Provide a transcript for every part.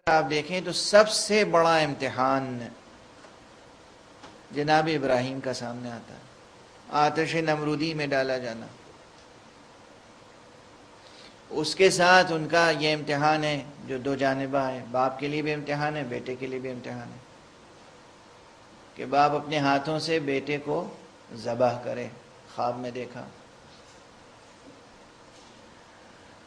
آپ دیکھیں تو سب سے بڑا امتحان جناب ابراہیم کا سامنے آتا ہے، آتش نمرودی میں ڈالا جانا۔ اس کے ساتھ ان کا یہ امتحان ہے جو دو جانبہ ہے، باپ کے لیے بھی امتحان ہے، بیٹے کے لیے بھی امتحان ہے، کہ باپ اپنے ہاتھوں سے بیٹے کو ذبح کرے، خواب میں دیکھا۔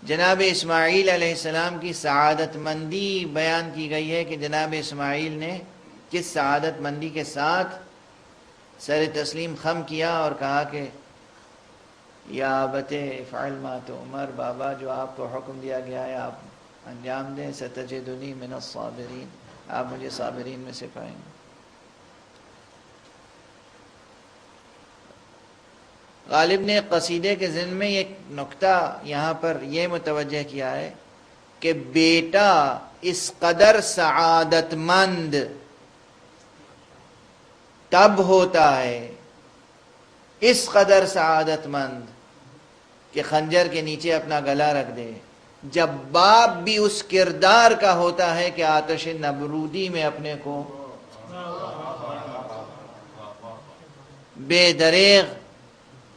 جناب اسماعیل علیہ السلام کی سعادت مندی بیان کی گئی ہے کہ جناب اسماعیل نے کس سعادت مندی کے ساتھ سر تسلیم خم کیا اور کہا کہ یا ابت افعل ما تؤمر، بابا جو آپ کو حکم دیا گیا ہے آپ انجام دیں، ستجدنی من الصابرین، آپ مجھے صابرین میں سے پائیں گے۔ غالب نے قصیدے کے ضمن میں ایک نکتہ یہاں پر یہ متوجہ کیا ہے کہ بیٹا اس قدر سعادت مند تب ہوتا ہے، اس قدر سعادت مند کہ خنجر کے نیچے اپنا گلا رکھ دے، جب باپ بھی اس کردار کا ہوتا ہے کہ آتش نمرودی میں اپنے کو بے دریغ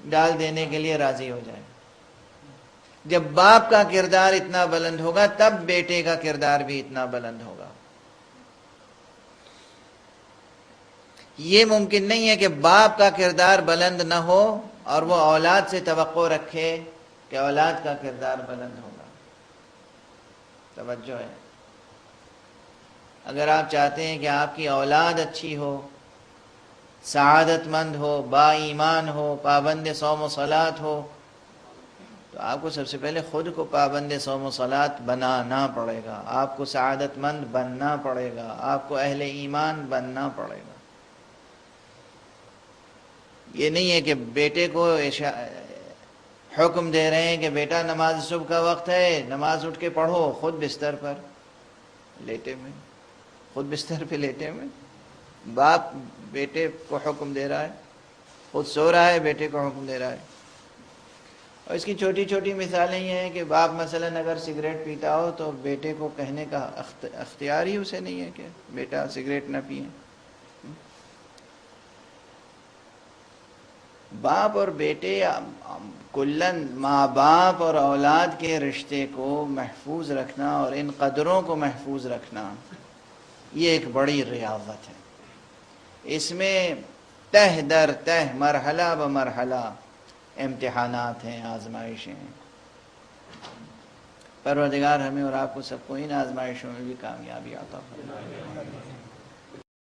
ڈال دینے کے لیے راضی ہو جائے۔ جب باپ کا کردار اتنا بلند ہوگا تب بیٹے کا کردار بھی اتنا بلند ہوگا۔ یہ ممکن نہیں ہے کہ باپ کا کردار بلند نہ ہو اور وہ اولاد سے توقع رکھے کہ اولاد کا کردار بلند ہوگا۔ توجہ ہے، اگر آپ چاہتے ہیں کہ آپ کی اولاد اچھی ہو، سعادت مند ہو، با ایمان ہو، پابند صوم و صلات ہو، تو آپ کو سب سے پہلے خود کو پابند صوم و صلات بنانا پڑے گا، آپ کو سعادت مند بننا پڑے گا، آپ کو اہل ایمان بننا پڑے گا۔ یہ نہیں ہے کہ بیٹے کو حکم دے رہے ہیں کہ بیٹا نماز صبح کا وقت ہے، نماز اٹھ کے پڑھو، خود بستر پر لیٹے ہوئے، خود بستر پہ لیٹے ہوئے۔ باپ بیٹے کو حکم دے رہا ہے، خود سو رہا ہے، بیٹے کو حکم دے رہا ہے۔ اور اس کی چھوٹی چھوٹی مثالیں یہ ہیں کہ باپ مثلاً اگر سگریٹ پیتا ہو تو بیٹے کو کہنے کا اختیار ہی اسے نہیں ہے کہ بیٹا سگریٹ نہ پئیں۔ باپ اور بیٹے کلن ماں باپ اور اولاد کے رشتے کو محفوظ رکھنا اور ان قدروں کو محفوظ رکھنا یہ ایک بڑی ریاضت ہے۔ اس میں تہ در تہ، مرحلہ بمرحلہ امتحانات ہیں، آزمائشیں ہیں۔ پروردگار ہمیں اور آپ کو سب کو ان آزمائشوں میں بھی کامیابی عطا فرمائے۔